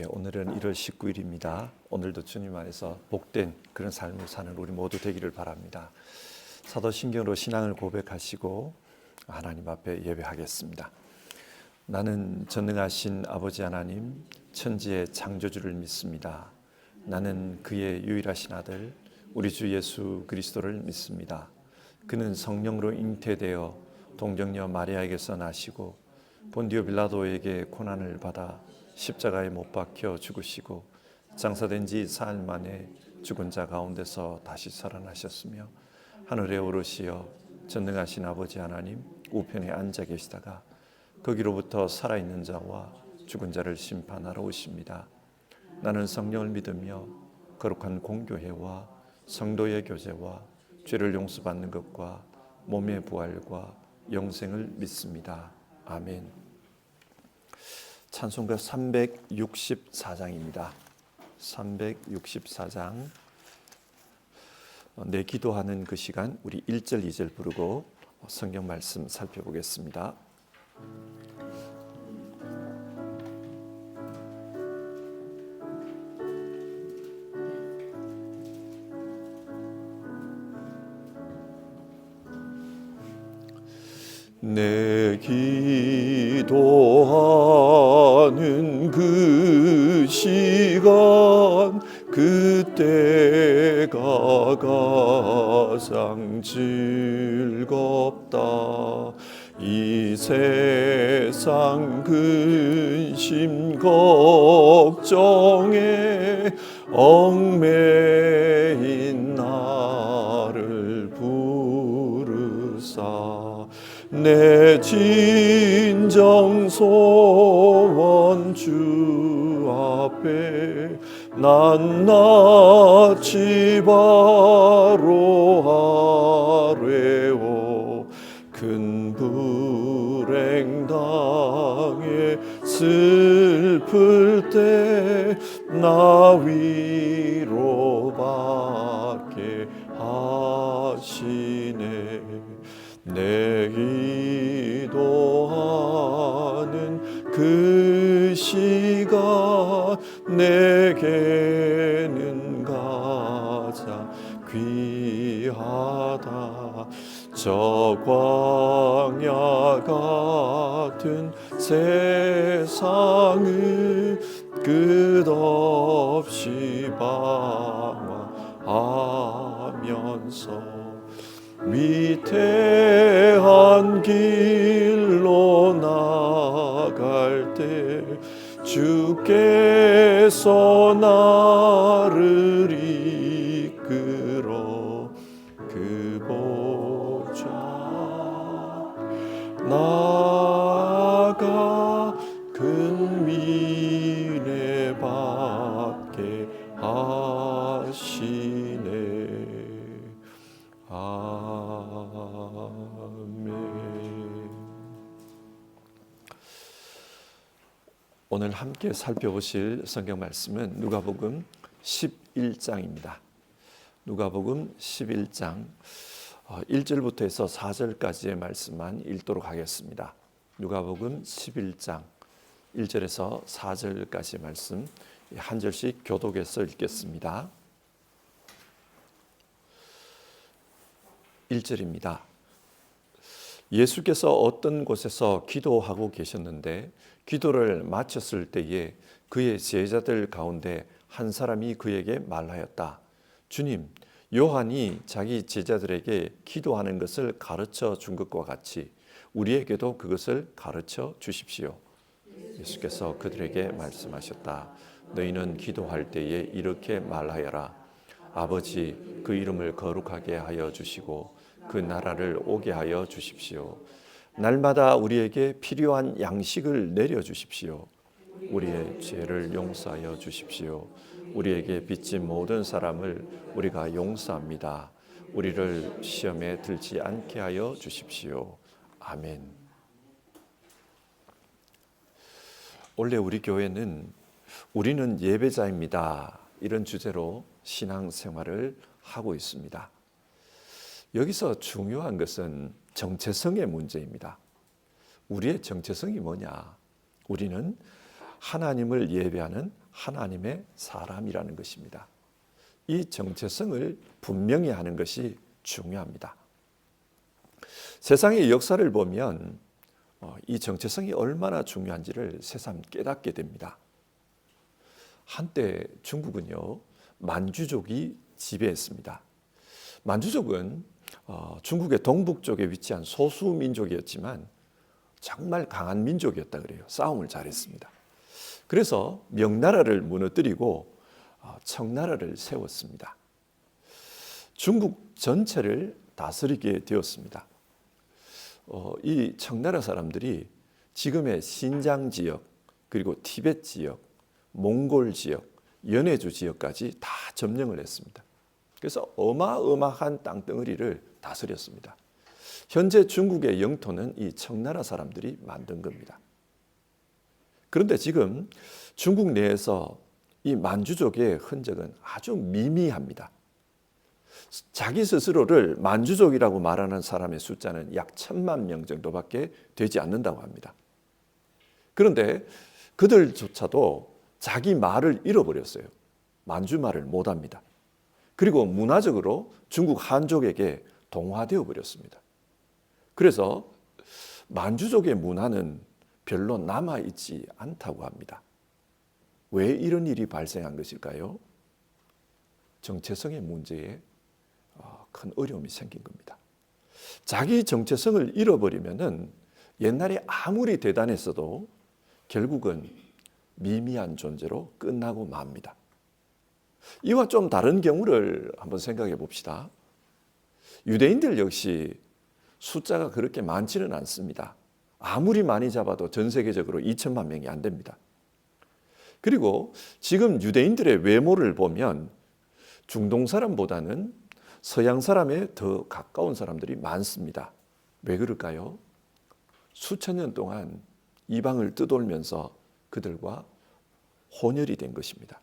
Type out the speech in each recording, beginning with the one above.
오늘은 1월 19일입니다. 오늘도 주님 안에서 복된 그런 삶을 사는 우리 모두 되기를 바랍니다. 사도신경으로 신앙을 고백하시고 하나님 앞에 예배하겠습니다. 나는 전능하신 아버지 하나님, 천지의 창조주를 믿습니다. 나는 그의 유일하신 아들, 우리 주 예수 그리스도를 믿습니다. 그는 성령으로 잉태되어 동정녀 마리아에게서 나시고 본디오 빌라도에게 고난을 받아 십자가에 못 박혀 죽으시고 장사된 지 사흘 만에 죽은 자 가운데서 다시 살아나셨으며 하늘에 오르시어 전능하신 아버지 하나님 우편에 앉아 계시다가 거기로부터 살아있는 자와 죽은 자를 심판하러 오십니다. 나는 성령을 믿으며 거룩한 공교회와 성도의 교제와 죄를 용서받는 것과 몸의 부활과 영생을 믿습니다. 아멘. 찬송가 364장입니다. 364장. 내 기도하는 그 시간 우리 1절 2절 부르고 성경 말씀 살펴보겠습니다. 내 기도하는 그 시간 그때가 가장 즐겁다. 이 세상 근심 걱정에 얽매인 나를 부르사 내 진정 소원 주 앞에 낱낱이 바로 하래오. 큰 불행 당해 슬플 때 나 위로받게 하시네. 내 기도하는 그 시간 내게는 가장 귀하다. 저 광야 같은 세상을 끝없이 방황하면서 위태한 길로 나갈 때 주께서 나를 이끌어 그 보좌 나아가 큰 위례 받게 하시네. 아멘. 오늘 함께 살펴보실 성경 말씀은 누가복음 11장입니다. 누가복음 11장 1절부터 해서 4절까지의 말씀만 읽도록 하겠습니다. 누가복음 11장 1절에서 4절까지의 말씀 한 절씩 교독해서 읽겠습니다. 1절입니다. 예수께서 어떤 곳에서 기도하고 계셨는데 기도를 마쳤을 때에 그의 제자들 가운데 한 사람이 그에게 말하였다. 주님, 요한이 자기 제자들에게 기도하는 것을 가르쳐 준 것과 같이 우리에게도 그것을 가르쳐 주십시오. 예수께서 그들에게 말씀하셨다. 너희는 기도할 때에 이렇게 말하여라. 아버지, 그 이름을 거룩하게 하여 주시고 그 나라를 오게 하여 주십시오. 날마다 우리에게 필요한 양식을 내려주십시오. 우리의 죄를 용서하여 주십시오. 우리에게 빚진 모든 사람을 우리가 용서합니다. 우리를 시험에 들지 않게 하여 주십시오. 아멘. 원래 우리 교회는 우리는 예배자입니다. 이런 주제로 신앙생활을 하고 있습니다. 여기서 중요한 것은 정체성의 문제입니다. 우리의 정체성이 뭐냐? 우리는 하나님을 예배하는 하나님의 사람이라는 것입니다. 이 정체성을 분명히 하는 것이 중요합니다. 세상의 역사를 보면 이 정체성이 얼마나 중요한지를 새삼 깨닫게 됩니다. 한때 중국은요, 만주족이 지배했습니다. 만주족은 중국의 동북쪽에 위치한 소수 민족이었지만 정말 강한 민족이었다 그래요. 싸움을 잘했습니다. 그래서 명나라를 무너뜨리고 청나라를 세웠습니다. 중국 전체를 다스리게 되었습니다. 이 청나라 사람들이 지금의 신장 지역, 그리고 티베트 지역, 몽골 지역, 연해주 지역까지 다 점령을 했습니다. 그래서 어마어마한 땅덩어리를 다스렸습니다. 현재 중국의 영토는 이 청나라 사람들이 만든 겁니다. 그런데 지금 중국 내에서 이 만주족의 흔적은 아주 미미합니다. 자기 스스로를 만주족이라고 말하는 사람의 숫자는 약 1,000만 명 정도밖에 되지 않는다고 합니다. 그런데 그들조차도 자기 말을 잃어버렸어요. 만주말을 못합니다. 그리고 문화적으로 중국 한족에게 동화되어 버렸습니다. 그래서 만주족의 문화는 별로 남아있지 않다고 합니다. 왜 이런 일이 발생한 것일까요? 정체성의 문제에 큰 어려움이 생긴 겁니다. 자기 정체성을 잃어버리면은 옛날에 아무리 대단했어도 결국은 미미한 존재로 끝나고 맙니다. 이와 좀 다른 경우를 한번 생각해 봅시다. 유대인들 역시 숫자가 그렇게 많지는 않습니다. 아무리 많이 잡아도 전 세계적으로 2천만 명이 안 됩니다. 그리고 지금 유대인들의 외모를 보면 중동 사람보다는 서양 사람에 더 가까운 사람들이 많습니다. 왜 그럴까요? 수천 년 동안 이방을 뜨돌면서 그들과 혼혈이 된 것입니다.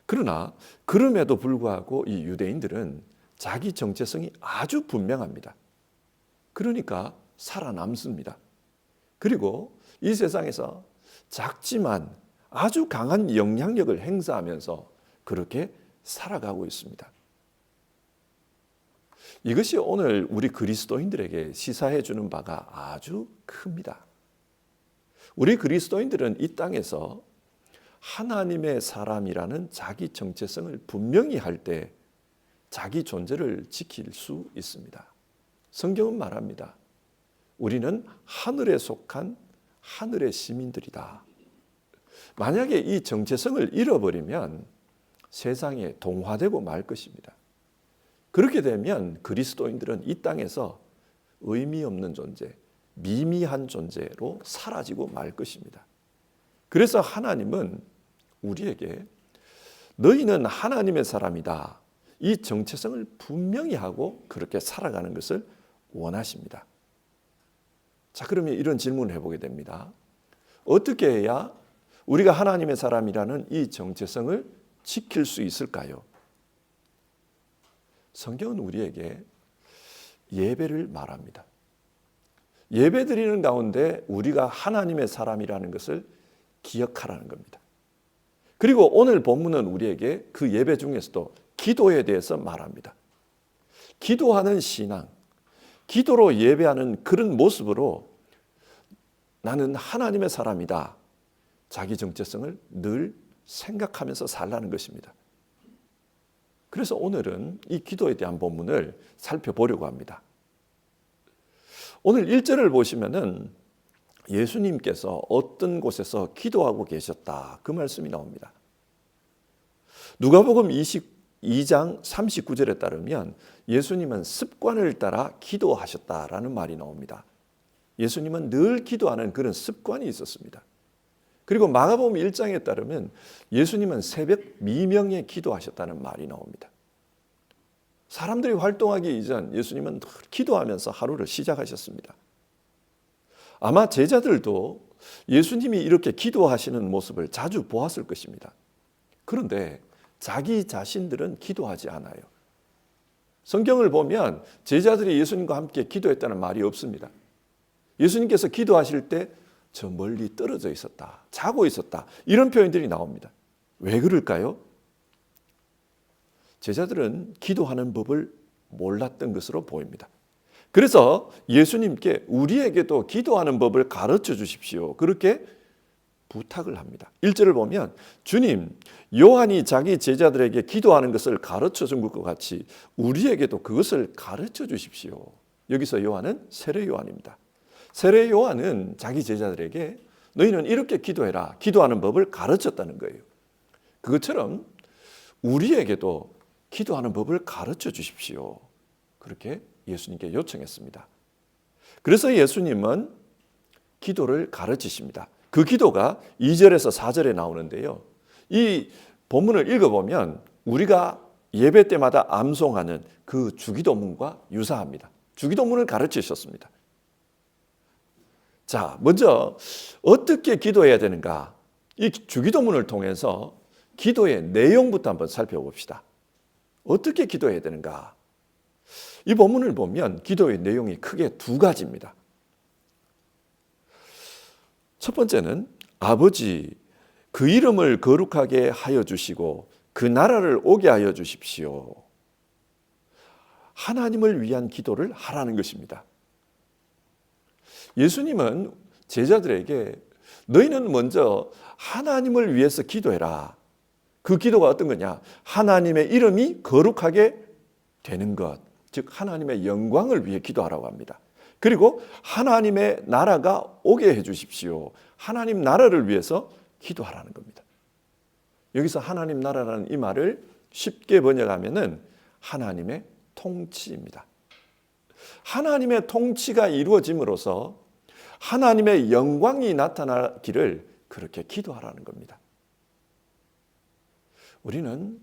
그러나 그럼에도 불구하고 이 유대인들은 자기 정체성이 아주 분명합니다. 그러니까 살아남습니다. 그리고 이 세상에서 작지만 아주 강한 영향력을 행사하면서 그렇게 살아가고 있습니다. 이것이 오늘 우리 그리스도인들에게 시사해 주는 바가 아주 큽니다. 우리 그리스도인들은 이 땅에서 하나님의 사람이라는 자기 정체성을 분명히 할 때 자기 존재를 지킬 수 있습니다. 성경은 말합니다. 우리는 하늘에 속한 하늘의 시민들이다. 만약에 이 정체성을 잃어버리면 세상에 동화되고 말 것입니다. 그렇게 되면 그리스도인들은 이 땅에서 의미 없는 존재, 미미한 존재로 사라지고 말 것입니다. 그래서 하나님은 우리에게 너희는 하나님의 사람이다. 이 정체성을 분명히 하고 그렇게 살아가는 것을 원하십니다. 자, 그러면 이런 질문을 해보게 됩니다. 어떻게 해야 우리가 하나님의 사람이라는 이 정체성을 지킬 수 있을까요? 성경은 우리에게 예배를 말합니다. 예배 드리는 가운데 우리가 하나님의 사람이라는 것을 기억하라는 겁니다. 그리고 오늘 본문은 우리에게 그 예배 중에서도 기도에 대해서 말합니다. 기도하는 신앙, 기도로 예배하는 그런 모습으로 나는 하나님의 사람이다. 자기 정체성을 늘 생각하면서 살라는 것입니다. 그래서 오늘은 이 기도에 대한 본문을 살펴보려고 합니다. 오늘 1절을 보시면은 예수님께서 어떤 곳에서 기도하고 계셨다. 그 말씀이 나옵니다. 누가복음 22장 39절에 따르면 예수님은 습관을 따라 기도하셨다라는 말이 나옵니다. 예수님은 늘 기도하는 그런 습관이 있었습니다. 그리고 마가복음 1장에 따르면 예수님은 새벽 미명에 기도하셨다는 말이 나옵니다. 사람들이 활동하기 이전 예수님은 늘 기도하면서 하루를 시작하셨습니다. 아마 제자들도 예수님이 이렇게 기도하시는 모습을 자주 보았을 것입니다. 그런데 자기 자신들은 기도하지 않아요. 성경을 보면 제자들이 예수님과 함께 기도했다는 말이 없습니다. 예수님께서 기도하실 때 저 멀리 떨어져 있었다, 자고 있었다, 이런 표현들이 나옵니다. 왜 그럴까요? 제자들은 기도하는 법을 몰랐던 것으로 보입니다. 그래서 예수님께 우리에게도 기도하는 법을 가르쳐 주십시오. 그렇게 부탁을 합니다. 1절을 보면 주님, 요한이 자기 제자들에게 기도하는 것을 가르쳐 준 것과 같이 우리에게도 그것을 가르쳐 주십시오. 여기서 요한은 세례 요한입니다. 세례 요한은 자기 제자들에게 너희는 이렇게 기도해라. 기도하는 법을 가르쳤다는 거예요. 그것처럼 우리에게도 기도하는 법을 가르쳐 주십시오. 그렇게 예수님께 요청했습니다. 그래서 예수님은 기도를 가르치십니다. 그 기도가 2절에서 4절에 나오는데요. 이 본문을 읽어보면 우리가 예배 때마다 암송하는 그 주기도문과 유사합니다. 주기도문을 가르치셨습니다. 자, 먼저 어떻게 기도해야 되는가? 이 주기도문을 통해서 기도의 내용부터 한번 살펴봅시다. 어떻게 기도해야 되는가? 이 본문을 보면 기도의 내용이 크게 두 가지입니다. 첫 번째는 아버지, 그 이름을 거룩하게 하여 주시고 그 나라를 오게 하여 주십시오. 하나님을 위한 기도를 하라는 것입니다. 예수님은 제자들에게 너희는 먼저 하나님을 위해서 기도해라. 그 기도가 어떤 거냐? 하나님의 이름이 거룩하게 되는 것, 즉 하나님의 영광을 위해 기도하라고 합니다. 그리고 하나님의 나라가 오게 해 주십시오. 하나님 나라를 위해서 기도하라는 겁니다. 여기서 하나님 나라라는 이 말을 쉽게 번역하면은 하나님의 통치입니다. 하나님의 통치가 이루어짐으로써 하나님의 영광이 나타나기를 그렇게 기도하라는 겁니다. 우리는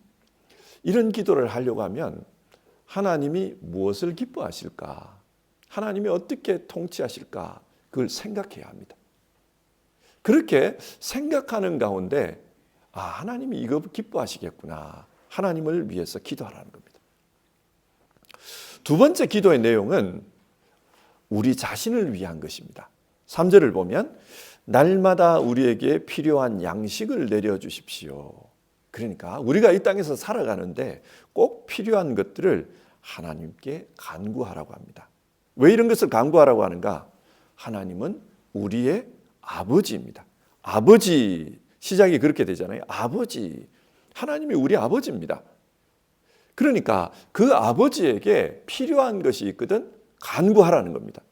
이런 기도를 하려고 하면 하나님이 무엇을 기뻐하실까? 하나님이 어떻게 통치하실까? 그걸 생각해야 합니다. 그렇게 생각하는 가운데 하나님이 이거 기뻐하시겠구나. 하나님을 위해서 기도하라는 겁니다. 두 번째 기도의 내용은 우리 자신을 위한 것입니다. 3절을 보면 날마다 우리에게 필요한 양식을 내려주십시오. 그러니까 우리가 이 땅에서 살아가는데 꼭 필요한 것들을 하나님께 간구하라고 합니다. 왜 이런 것을 간구하라고 하는가? 하나님은 우리의 아버지입니다. 아버지, 시작이 그렇게 되잖아요. 아버지, 하나님이 우리 아버지입니다. 그러니까 그 아버지에게 필요한 것이 있거든 간구하라는 겁니다.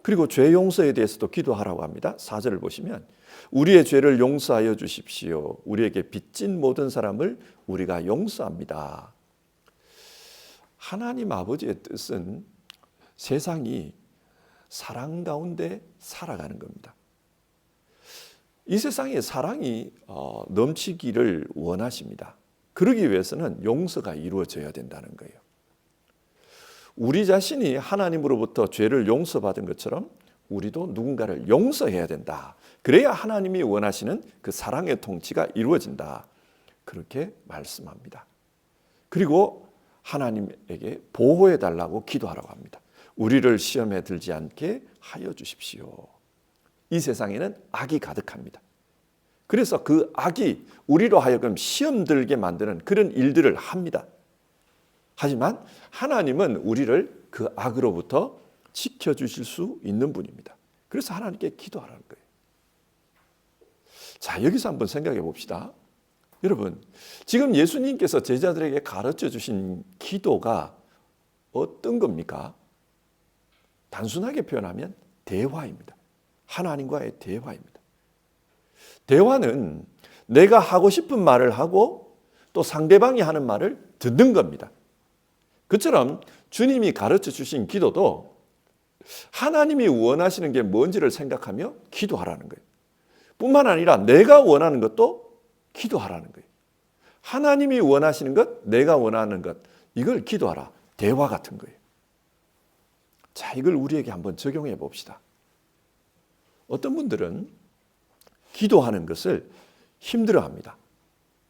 그리고 죄 용서에 대해서도 기도하라고 합니다. 4절을 보시면 우리의 죄를 용서하여 주십시오. 우리에게 빚진 모든 사람을 우리가 용서합니다. 하나님 아버지의 뜻은 세상이 사랑 가운데 살아가는 겁니다. 이 세상에 사랑이 넘치기를 원하십니다. 그러기 위해서는 용서가 이루어져야 된다는 거예요. 우리 자신이 하나님으로부터 죄를 용서받은 것처럼 우리도 누군가를 용서해야 된다. 그래야 하나님이 원하시는 그 사랑의 통치가 이루어진다. 그렇게 말씀합니다. 그리고 하나님에게 보호해 달라고 기도하라고 합니다. 우리를 시험에 들지 않게 하여 주십시오. 이 세상에는 악이 가득합니다. 그래서 그 악이 우리로 하여금 시험 들게 만드는 그런 일들을 합니다. 하지만 하나님은 우리를 그 악으로부터 지켜주실 수 있는 분입니다. 그래서 하나님께 기도하라는 거예요. 자, 여기서 한번 생각해 봅시다. 여러분, 지금 예수님께서 제자들에게 가르쳐 주신 기도가 어떤 겁니까? 단순하게 표현하면 대화입니다. 하나님과의 대화입니다. 대화는 내가 하고 싶은 말을 하고 또 상대방이 하는 말을 듣는 겁니다. 그처럼 주님이 가르쳐 주신 기도도 하나님이 원하시는 게 뭔지를 생각하며 기도하라는 거예요. 뿐만 아니라 내가 원하는 것도 기도하라는 거예요. 하나님이 원하시는 것, 내가 원하는 것, 이걸 기도하라. 대화 같은 거예요. 자, 이걸 우리에게 한번 적용해 봅시다. 어떤 분들은 기도하는 것을 힘들어합니다.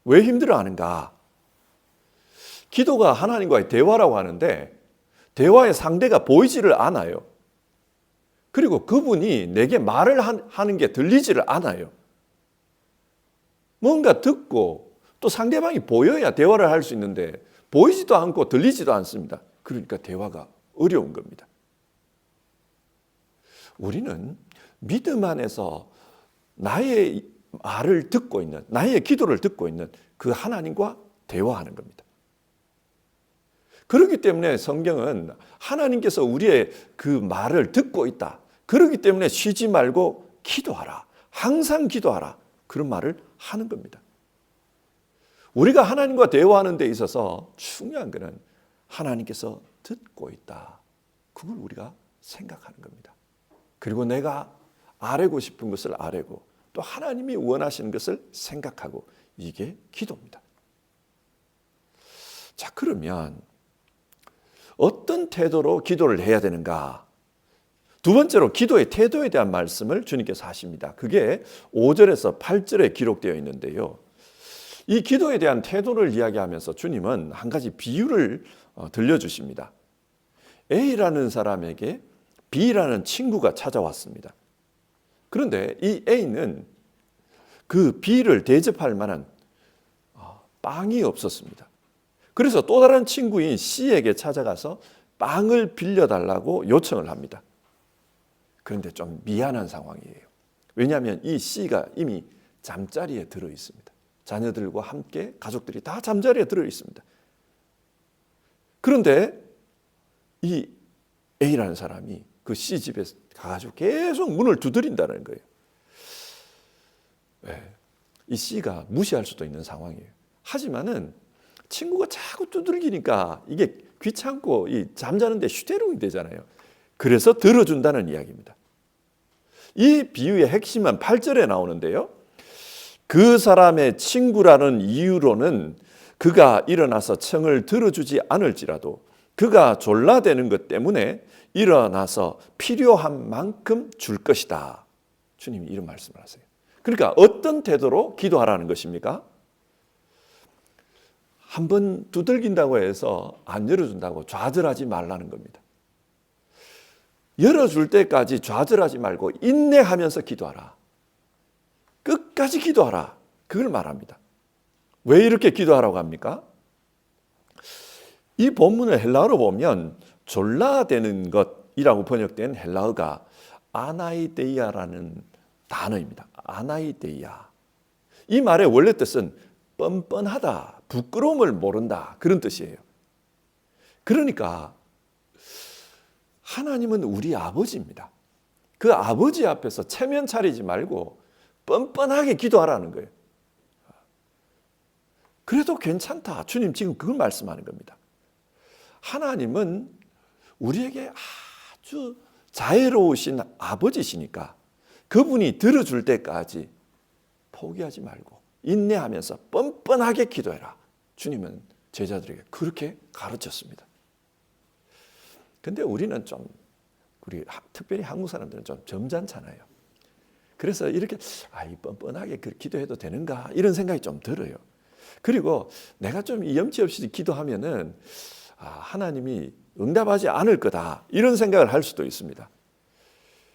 왜 힘들어하는가? 기도가 하나님과의 대화라고 하는데 대화의 상대가 보이지를 않아요. 그리고 그분이 내게 말을 하는 게 들리지를 않아요. 뭔가 듣고 또 상대방이 보여야 대화를 할 수 있는데 보이지도 않고 들리지도 않습니다. 그러니까 대화가 어려운 겁니다. 우리는 믿음 안에서 나의 말을 듣고 있는, 나의 기도를 듣고 있는 그 하나님과 대화하는 겁니다. 그렇기 때문에 성경은 하나님께서 우리의 그 말을 듣고 있다. 그렇기 때문에 쉬지 말고 기도하라. 항상 기도하라. 그런 말을 하는 겁니다. 우리가 하나님과 대화하는 데 있어서 중요한 것은 하나님께서 듣고 있다. 그걸 우리가 생각하는 겁니다. 그리고 내가 아뢰고 싶은 것을 아뢰고 또 하나님이 원하시는 것을 생각하고 이게 기도입니다. 자, 그러면 어떤 태도로 기도를 해야 되는가? 두 번째로 기도의 태도에 대한 말씀을 주님께서 하십니다. 그게 5절에서 8절에 기록되어 있는데요. 이 기도에 대한 태도를 이야기하면서 주님은 한 가지 비유를 들려주십니다. A라는 사람에게 B라는 친구가 찾아왔습니다. 그런데 이 A는 그 B를 대접할 만한 빵이 없었습니다. 그래서 또 다른 친구인 C에게 찾아가서 빵을 빌려달라고 요청을 합니다. 그런데 좀 미안한 상황이에요. 왜냐하면 이 C가 이미 잠자리에 들어 있습니다. 자녀들과 함께 가족들이 다 잠자리에 들어 있습니다. 그런데 이 A라는 사람이 그 C 집에 가가지고 계속 문을 두드린다는 거예요. 네. 이 C가 무시할 수도 있는 상황이에요. 하지만은 친구가 자꾸 두들기니까 이게 귀찮고 이 잠자는데 휴대용이 되잖아요. 그래서 들어준다는 이야기입니다. 이 비유의 핵심은 8절에 나오는데요. 그 사람의 친구라는 이유로는 그가 일어나서 청을 들어주지 않을지라도 그가 졸라대는 것 때문에 일어나서 필요한 만큼 줄 것이다. 주님이 이런 말씀을 하세요. 그러니까 어떤 태도로 기도하라는 것입니까? 한번 두들긴다고 해서 안 열어준다고 좌절하지 말라는 겁니다. 열어줄 때까지 좌절하지 말고 인내하면서 기도하라. 끝까지 기도하라. 그걸 말합니다. 왜 이렇게 기도하라고 합니까? 이 본문을 헬라어로 보면 졸라대는 것이라고 번역된 헬라어가 아나이데이아라는 단어입니다. 아나이데이아. 이 말의 원래 뜻은 뻔뻔하다, 부끄러움을 모른다 그런 뜻이에요. 그러니까 하나님은 우리 아버지입니다. 그 아버지 앞에서 체면 차리지 말고 뻔뻔하게 기도하라는 거예요. 그래도 괜찮다. 주님 지금 그걸 말씀하는 겁니다. 하나님은 우리에게 아주 자애로우신 아버지시니까 그분이 들어줄 때까지 포기하지 말고 인내하면서 뻔뻔하게 기도해라. 주님은 제자들에게 그렇게 가르쳤습니다. 근데 우리는 좀, 특별히 한국 사람들은 좀 점잖잖아요. 그래서 이렇게 이 뻔뻔하게 기도해도 되는가 이런 생각이 좀 들어요. 그리고 내가 좀 염치 없이 기도하면은 하나님이 응답하지 않을 거다 이런 생각을 할 수도 있습니다.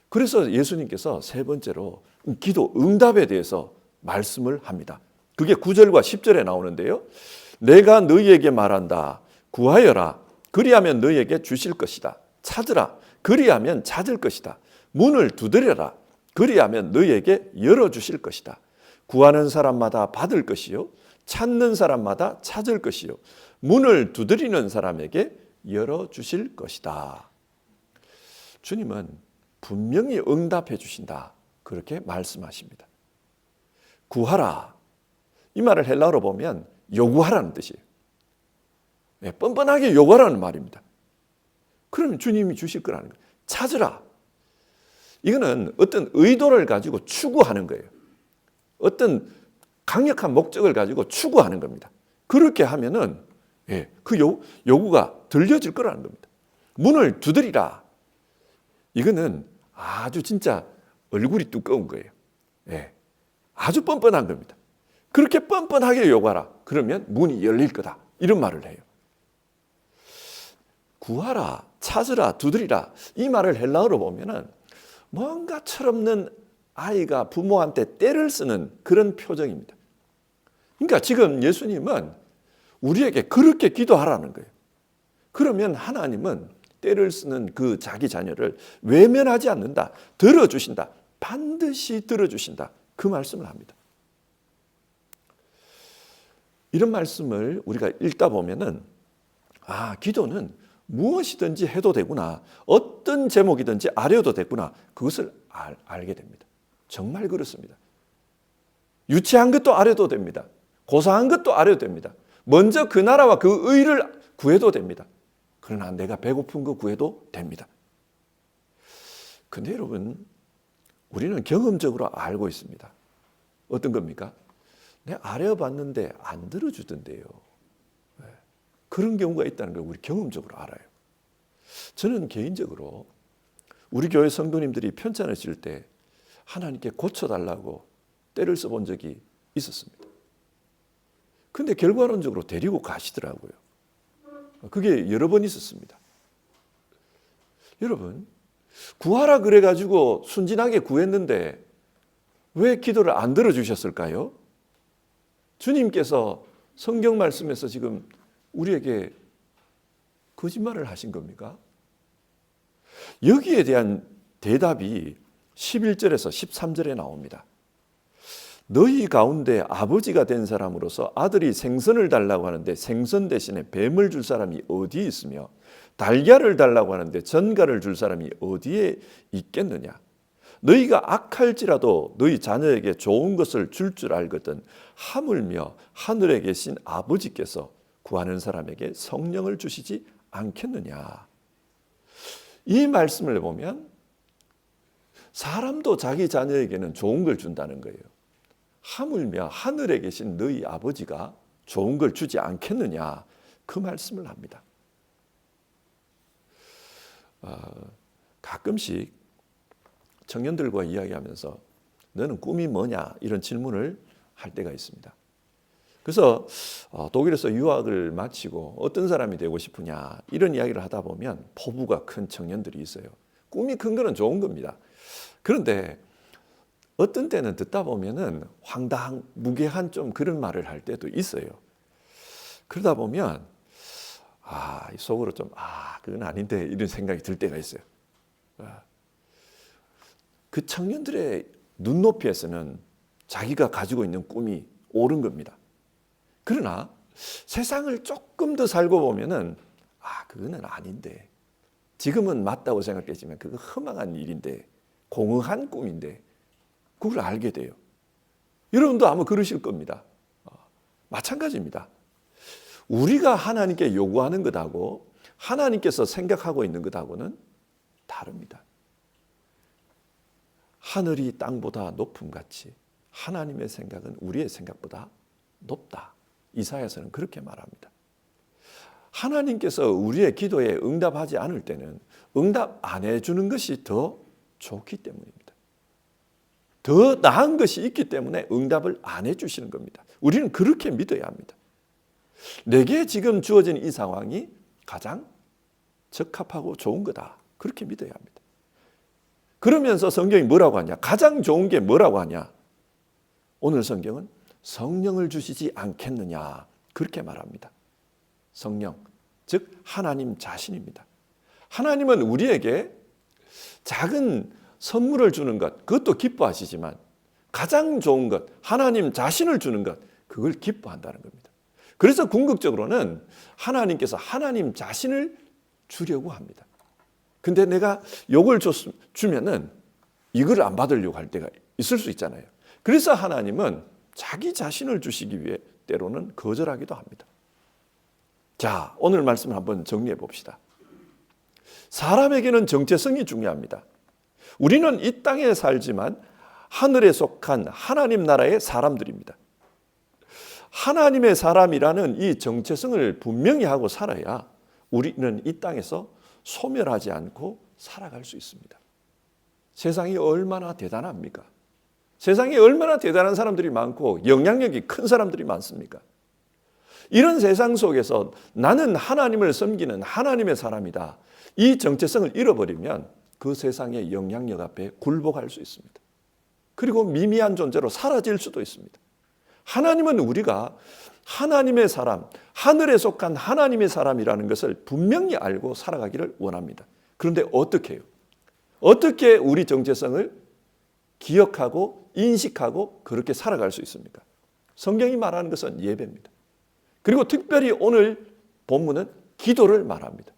그래서 예수님께서 세 번째로 기도 응답에 대해서 말씀을 합니다. 그게 9절과 10절에 나오는데요. 내가 너희에게 말한다. 구하여라. 그리하면 너희에게 주실 것이다. 찾으라. 그리하면 찾을 것이다. 문을 두드려라. 그리하면 너희에게 열어주실 것이다. 구하는 사람마다 받을 것이요. 찾는 사람마다 찾을 것이요. 문을 두드리는 사람에게 열어주실 것이다. 주님은 분명히 응답해 주신다. 그렇게 말씀하십니다. 구하라. 이 말을 헬라어로 보면 요구하라는 뜻이에요. 네, 뻔뻔하게 요구하라는 말입니다. 그러면 주님이 주실 거라는 거예요. 찾으라. 이거는 어떤 의도를 가지고 추구하는 거예요. 어떤 강력한 목적을 가지고 추구하는 겁니다. 그렇게 하면은 그 요구가 들려질 거라는 겁니다. 문을 두드리라. 이거는 아주 진짜 얼굴이 두꺼운 거예요. 아주 뻔뻔한 겁니다. 그렇게 뻔뻔하게 요구하라. 그러면 문이 열릴 거다. 이런 말을 해요. 구하라, 찾으라, 두드리라. 이 말을 헬라어로 보면은 뭔가 철없는 아이가 부모한테 떼를 쓰는 그런 표정입니다. 그러니까 지금 예수님은 우리에게 그렇게 기도하라는 거예요. 그러면 하나님은 때를 쓰는 그 자기 자녀를 외면하지 않는다. 들어주신다. 반드시 들어주신다. 그 말씀을 합니다. 이런 말씀을 우리가 읽다 보면은 기도는 무엇이든지 해도 되구나. 어떤 제목이든지 아뢰어도 되구나. 그것을 알게 됩니다. 정말 그렇습니다. 유치한 것도 아뢰도 됩니다. 고사한 것도 아뢰도 됩니다. 먼저 그 나라와 그 의를 구해도 됩니다. 그러나 내가 배고픈 거 구해도 됩니다. 근데 여러분, 우리는 경험적으로 알고 있습니다. 어떤 겁니까? 내가 아뢰어봤는데 안 들어주던데요. 그런 경우가 있다는 걸 우리 경험적으로 알아요. 저는 개인적으로 우리 교회 성도님들이 편찮을 때 하나님께 고쳐달라고 때를 써본 적이 있었습니다. 근데 결과론적으로 데리고 가시더라고요. 그게 여러 번 있었습니다. 여러분, 구하라 그래가지고 순진하게 구했는데 왜 기도를 안 들어주셨을까요? 주님께서 성경 말씀에서 지금 우리에게 거짓말을 하신 겁니까? 여기에 대한 대답이 11절에서 13절에 나옵니다. 너희 가운데 아버지가 된 사람으로서 아들이 생선을 달라고 하는데 생선 대신에 뱀을 줄 사람이 어디에 있으며 달걀을 달라고 하는데 전갈을 줄 사람이 어디에 있겠느냐? 너희가 악할지라도 너희 자녀에게 좋은 것을 줄 알거든 하물며 하늘에 계신 아버지께서 구하는 사람에게 성령을 주시지 않겠느냐? 이 말씀을 보면 사람도 자기 자녀에게는 좋은 걸 준다는 거예요. 하물며 하늘에 계신 너희 아버지가 좋은 걸 주지 않겠느냐? 그 말씀을 합니다. 가끔씩 청년들과 이야기하면서 너는 꿈이 뭐냐? 이런 질문을 할 때가 있습니다. 그래서 독일에서 유학을 마치고 어떤 사람이 되고 싶으냐 이런 이야기를 하다 보면 포부가 큰 청년들이 있어요. 꿈이 큰 거는 좋은 겁니다. 그런데 어떤 때는 듣다 보면은 무계한 좀 그런 말을 할 때도 있어요. 그러다 보면 속으로 좀 그건 아닌데 이런 생각이 들 때가 있어요. 그 청년들의 눈높이에서는 자기가 가지고 있는 꿈이 옳은 겁니다. 그러나 세상을 조금 더 살고 보면은 그거는 아닌데 지금은 맞다고 생각했지만 그거 허망한 일인데 공허한 꿈인데 그걸 알게 돼요. 여러분도 아마 그러실 겁니다. 마찬가지입니다. 우리가 하나님께 요구하는 것하고 하나님께서 생각하고 있는 것하고는 다릅니다. 하늘이 땅보다 높음같이 하나님의 생각은 우리의 생각보다 높다. 이사야서는 그렇게 말합니다. 하나님께서 우리의 기도에 응답하지 않을 때는 응답 안 해주는 것이 더 좋기 때문입니다. 더 나은 것이 있기 때문에 응답을 안 해주시는 겁니다. 우리는 그렇게 믿어야 합니다. 내게 지금 주어진 이 상황이 가장 적합하고 좋은 거다. 그렇게 믿어야 합니다. 그러면서 성경이 뭐라고 하냐? 가장 좋은 게 뭐라고 하냐? 오늘 성경은 성령을 주시지 않겠느냐? 그렇게 말합니다. 성령, 즉 하나님 자신입니다. 하나님은 우리에게 작은 선물을 주는 것, 그것도 기뻐하시지만 가장 좋은 것, 하나님 자신을 주는 것, 그걸 기뻐한다는 겁니다. 그래서 궁극적으로는 하나님께서 하나님 자신을 주려고 합니다. 근데 내가 요걸 주면은 이걸 안 받으려고 할 때가 있을 수 있잖아요. 그래서 하나님은 자기 자신을 주시기 위해 때로는 거절하기도 합니다. 자, 오늘 말씀을 한번 정리해 봅시다. 사람에게는 정체성이 중요합니다. 우리는 이 땅에 살지만 하늘에 속한 하나님 나라의 사람들입니다. 하나님의 사람이라는 이 정체성을 분명히 하고 살아야 우리는 이 땅에서 소멸하지 않고 살아갈 수 있습니다. 세상이 얼마나 대단합니까? 세상에 얼마나 대단한 사람들이 많고 영향력이 큰 사람들이 많습니까? 이런 세상 속에서 나는 하나님을 섬기는 하나님의 사람이다. 이 정체성을 잃어버리면 그 세상의 영향력 앞에 굴복할 수 있습니다. 그리고 미미한 존재로 사라질 수도 있습니다. 하나님은 우리가 하나님의 사람, 하늘에 속한 하나님의 사람이라는 것을 분명히 알고 살아가기를 원합니다. 그런데 어떻게 해요? 어떻게 우리 정체성을 기억하고 인식하고 그렇게 살아갈 수 있습니까? 성경이 말하는 것은 예배입니다. 그리고 특별히 오늘 본문은 기도를 말합니다.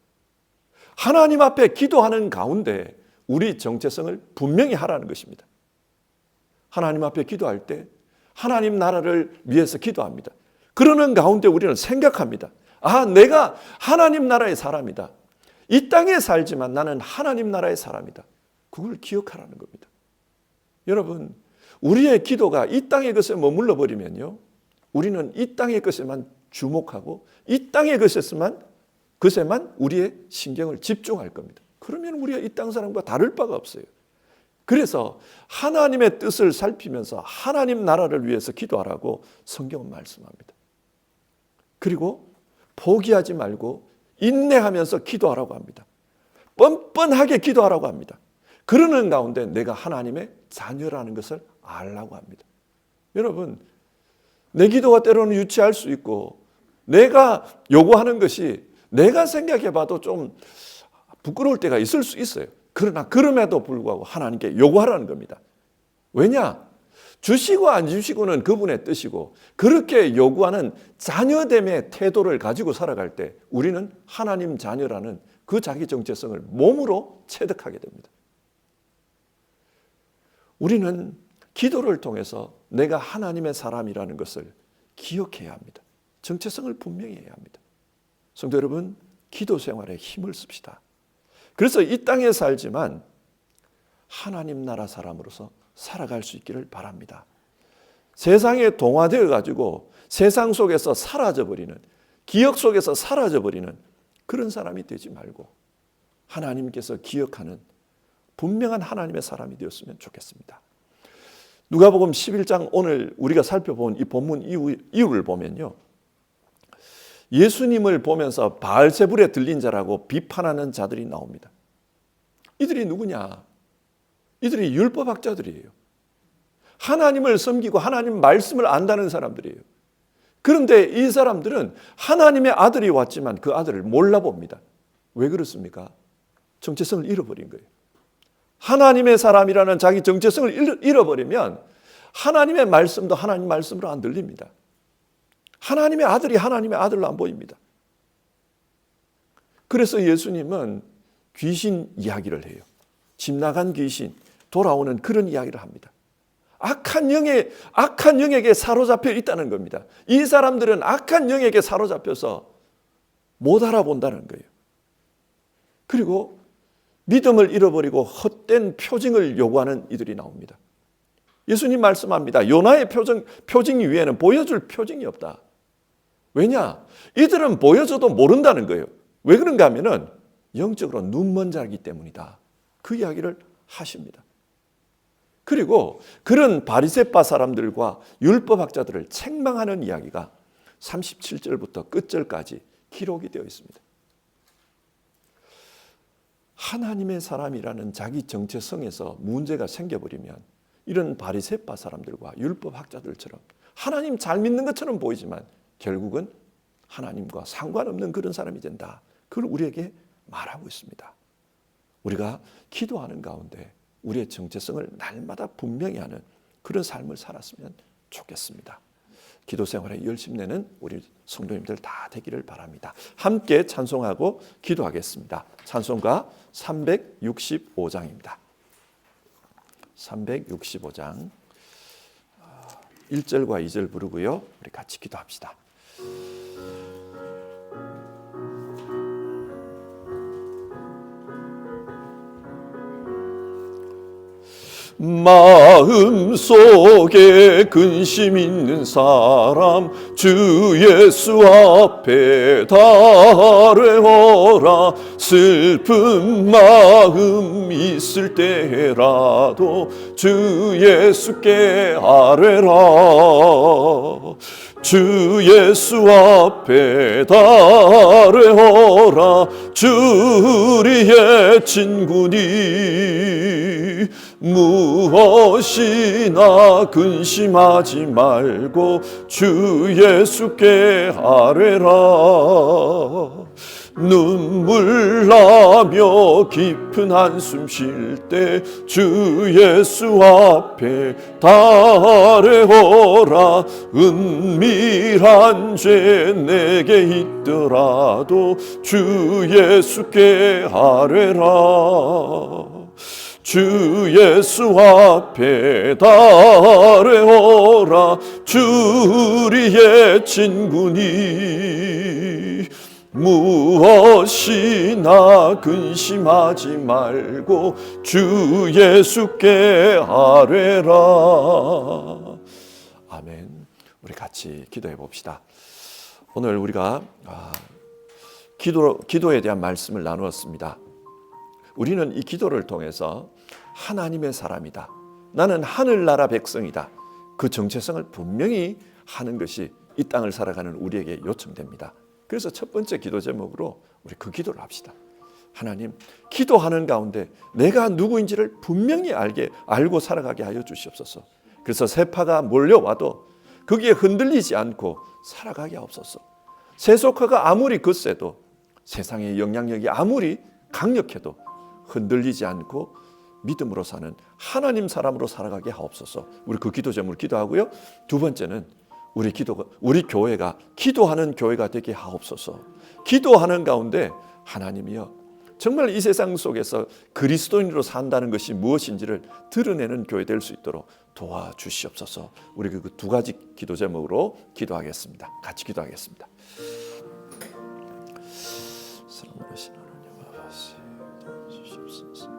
하나님 앞에 기도하는 가운데 우리 정체성을 분명히 하라는 것입니다. 하나님 앞에 기도할 때 하나님 나라를 위해서 기도합니다. 그러는 가운데 우리는 생각합니다. 아, 내가 하나님 나라의 사람이다. 이 땅에 살지만 나는 하나님 나라의 사람이다. 그걸 기억하라는 겁니다. 여러분, 우리의 기도가 이 땅의 것에 머물러 버리면요, 우리는 이 땅의 것에만 주목하고 이 땅의 것에만 우리의 신경을 집중할 겁니다. 그러면 우리가 이 땅 사람과 다를 바가 없어요. 그래서 하나님의 뜻을 살피면서 하나님 나라를 위해서 기도하라고 성경은 말씀합니다. 그리고 포기하지 말고 인내하면서 기도하라고 합니다. 뻔뻔하게 기도하라고 합니다. 그러는 가운데 내가 하나님의 자녀라는 것을 알라고 합니다. 여러분, 내 기도가 때로는 유치할 수 있고 내가 요구하는 것이 내가 생각해 봐도 좀 부끄러울 때가 있을 수 있어요. 그러나 그럼에도 불구하고 하나님께 요구하라는 겁니다. 왜냐? 주시고 안 주시고는 그분의 뜻이고 그렇게 요구하는 자녀됨의 태도를 가지고 살아갈 때 우리는 하나님 자녀라는 그 자기 정체성을 몸으로 체득하게 됩니다. 우리는 기도를 통해서 내가 하나님의 사람이라는 것을 기억해야 합니다. 정체성을 분명히 해야 합니다. 성도 여러분, 기도 생활에 힘을 씁시다. 그래서 이 땅에 살지만 하나님 나라 사람으로서 살아갈 수 있기를 바랍니다. 세상에 동화되어 가지고 세상 속에서 사라져버리는, 기억 속에서 사라져버리는 그런 사람이 되지 말고 하나님께서 기억하는 분명한 하나님의 사람이 되었으면 좋겠습니다. 누가복음 11장 오늘 우리가 살펴본 이 본문 이유를 보면요, 예수님을 보면서 바알세불에 들린 자라고 비판하는 자들이 나옵니다. 이들이 누구냐? 이들이 율법학자들이에요. 하나님을 섬기고 하나님 말씀을 안다는 사람들이에요. 그런데 이 사람들은 하나님의 아들이 왔지만 그 아들을 몰라봅니다. 왜 그렇습니까? 정체성을 잃어버린 거예요. 하나님의 사람이라는 자기 정체성을 잃어버리면 하나님의 말씀도 하나님 말씀으로 안 들립니다. 하나님의 아들이 하나님의 아들로 안 보입니다. 그래서 예수님은 귀신 이야기를 해요. 집 나간 귀신, 돌아오는 그런 이야기를 합니다. 악한 영에게 사로잡혀 있다는 겁니다. 이 사람들은 악한 영에게 사로잡혀서 못 알아본다는 거예요. 그리고 믿음을 잃어버리고 헛된 표징을 요구하는 이들이 나옵니다. 예수님 말씀합니다. 요나의 표징 위에는 보여줄 표징이 없다. 왜냐? 이들은 보여줘도 모른다는 거예요. 왜 그런가 하면은 영적으로 눈먼 자이기 때문이다. 그 이야기를 하십니다. 그리고 그런 바리새파 사람들과 율법학자들을 책망하는 이야기가 37절부터 끝절까지 기록이 되어 있습니다. 하나님의 사람이라는 자기 정체성에서 문제가 생겨버리면 이런 바리새파 사람들과 율법학자들처럼 하나님 잘 믿는 것처럼 보이지만 결국은 하나님과 상관없는 그런 사람이 된다. 그걸 우리에게 말하고 있습니다. 우리가 기도하는 가운데 우리의 정체성을 날마다 분명히 하는 그런 삶을 살았으면 좋겠습니다. 기도 생활에 열심 내는 우리 성도님들 다 되기를 바랍니다. 함께 찬송하고 기도하겠습니다. 찬송가 365장입니다. 365장 1절과 2절 부르고요. 우리 같이 기도합시다. 마음속에 근심 있는 사람 주 예수 앞에 달래어라. 슬픈 마음 있을 때라도 주 예수께 아뢰라. 주 예수 앞에 달래어라. 주 우리의 친구니 무엇이나 근심하지 말고 주 예수께 아뢰라. 눈물 나며 깊은 한숨 쉴 때 주 예수 앞에 달래어라. 은밀한 죄 내게 있더라도 주 예수께 아뢰라. 주 예수 앞에 달래어라. 주 우리의 친구니 무엇이나 근심하지 말고 주 예수께 아뢰라. 아멘. 우리 같이 기도해 봅시다. 오늘 우리가 기도에 대한 말씀을 나누었습니다. 우리는 이 기도를 통해서 하나님의 사람이다, 나는 하늘나라 백성이다, 그 정체성을 분명히 하는 것이 이 땅을 살아가는 우리에게 요청됩니다. 그래서 첫 번째 기도 제목으로 우리 그 기도를 합시다. 하나님, 기도하는 가운데 내가 누구인지를 분명히 알고 살아가게 하여 주시옵소서. 그래서 세파가 몰려와도 거기에 흔들리지 않고 살아가게 하옵소서. 세속화가 아무리 거세도, 세상의 영향력이 아무리 강력해도 흔들리지 않고 믿음으로 사는 하나님 사람으로 살아가게 하옵소서. 우리 그 기도 제목을 기도하고요. 두 번째는 우리 교회가 기도하는 교회가 되게 하옵소서. 기도하는 가운데 하나님이여, 정말 이 세상 속에서 그리스도인으로 산다는 것이 무엇인지를 드러내는 교회 될 수 있도록 도와주시옵소서. 우리 그 두 가지 기도 제목으로 기도하겠습니다. 같이 기도하겠습니다. 사랑하신 하나님 아버지, 도와주시옵소서.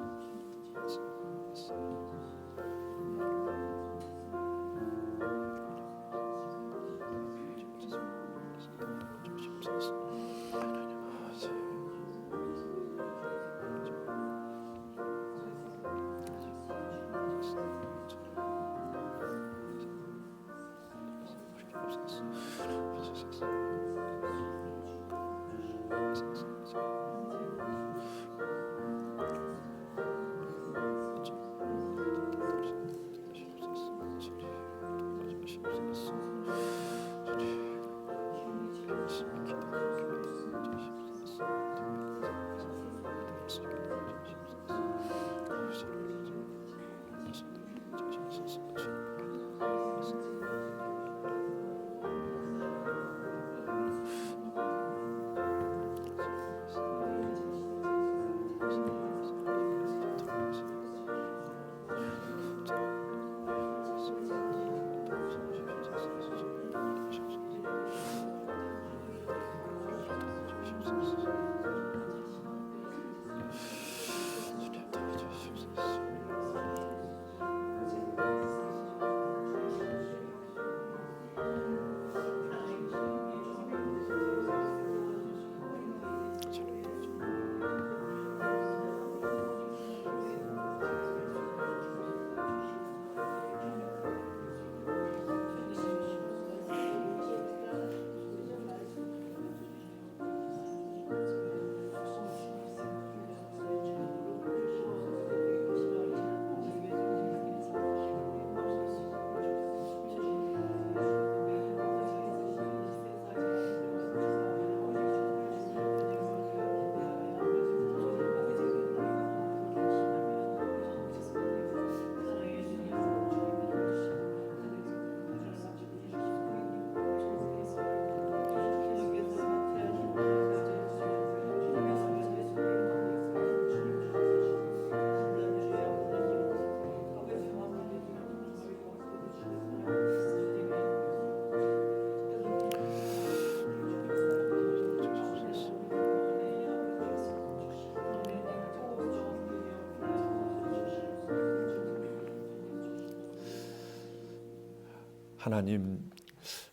하나님,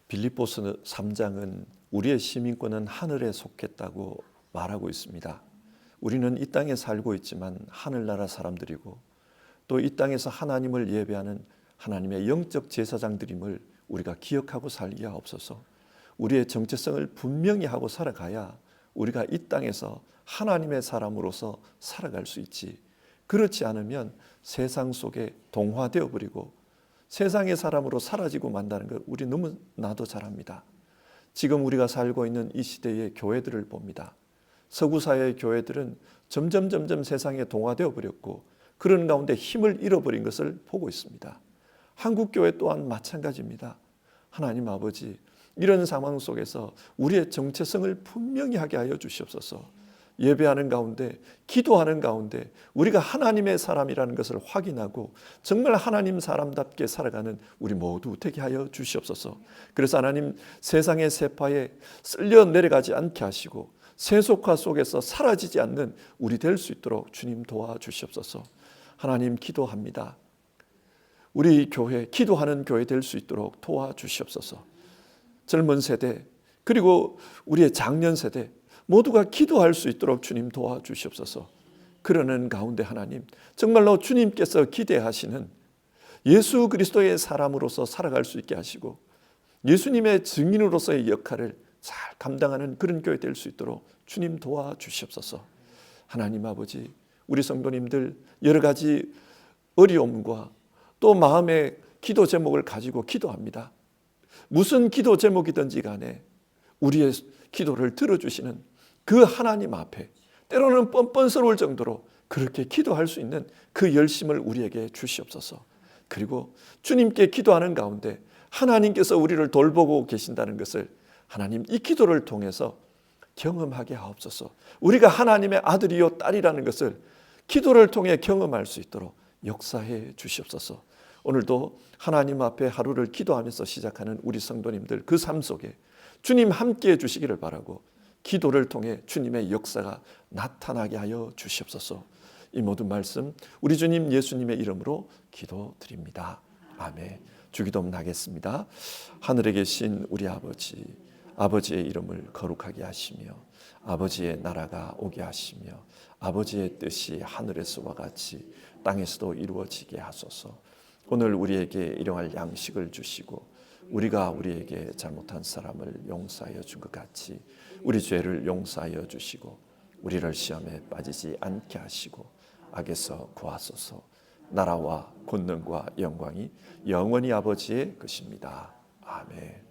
빌립보서 3장은 우리의 시민권은 하늘에 속했다고 말하고 있습니다. 우리는 이 땅에 살고 있지만 하늘나라 사람들이고 또 이 땅에서 하나님을 예배하는 하나님의 영적 제사장들임을 우리가 기억하고 살게 하옵소서. 우리의 정체성을 분명히 하고 살아가야 우리가 이 땅에서 하나님의 사람으로서 살아갈 수 있지. 그렇지 않으면 세상 속에 동화되어 버리고 세상의 사람으로 사라지고 만다는 걸 우리 너무나도 잘 압니다. 지금 우리가 살고 있는 이 시대의 교회들을 봅니다. 서구사회의 교회들은 점점 세상에 동화되어 버렸고 그런 가운데 힘을 잃어버린 것을 보고 있습니다. 한국 교회 또한 마찬가지입니다. 하나님 아버지, 이런 상황 속에서 우리의 정체성을 분명히 하게 하여 주시옵소서. 예배하는 가운데, 기도하는 가운데 우리가 하나님의 사람이라는 것을 확인하고 정말 하나님 사람답게 살아가는 우리 모두 되게 하여 주시옵소서. 그래서 하나님, 세상의 세파에 쓸려 내려가지 않게 하시고 세속화 속에서 사라지지 않는 우리 될 수 있도록 주님 도와주시옵소서. 하나님, 기도합니다. 우리 교회, 기도하는 교회 될 수 있도록 도와주시옵소서. 젊은 세대, 그리고 우리의 장년 세대 모두가 기도할 수 있도록 주님 도와주시옵소서. 그러는 가운데 하나님, 정말로 주님께서 기대하시는 예수 그리스도의 사람으로서 살아갈 수 있게 하시고 예수님의 증인으로서의 역할을 잘 감당하는 그런 교회 될 수 있도록 주님 도와주시옵소서. 하나님 아버지, 우리 성도님들 여러 가지 어려움과 또 마음의 기도 제목을 가지고 기도합니다. 무슨 기도 제목이든지 간에 우리의 기도를 들어주시는 그 하나님 앞에 때로는 뻔뻔스러울 정도로 그렇게 기도할 수 있는 그 열심을 우리에게 주시옵소서. 그리고 주님께 기도하는 가운데 하나님께서 우리를 돌보고 계신다는 것을 하나님, 이 기도를 통해서 경험하게 하옵소서. 우리가 하나님의 아들이요 딸이라는 것을 기도를 통해 경험할 수 있도록 역사해 주시옵소서. 오늘도 하나님 앞에 하루를 기도하면서 시작하는 우리 성도님들 그 삶 속에 주님 함께해 주시기를 바라고 기도를 통해 주님의 역사가 나타나게 하여 주시옵소서. 이 모든 말씀 우리 주님 예수님의 이름으로 기도드립니다. 아멘. 주기도문 하겠습니다. 하늘에 계신 우리 아버지, 아버지의 이름을 거룩하게 하시며 아버지의 나라가 오게 하시며 아버지의 뜻이 하늘에서와 같이 땅에서도 이루어지게 하소서. 오늘 우리에게 일용할 양식을 주시고 우리가 우리에게 잘못한 사람을 용서하여 준 것 같이 우리 죄를 용서하여 주시고 우리를 시험에 빠지지 않게 하시고 악에서 구하소서. 나라와 권능과 영광이 영원히 아버지의 것입니다. 아멘.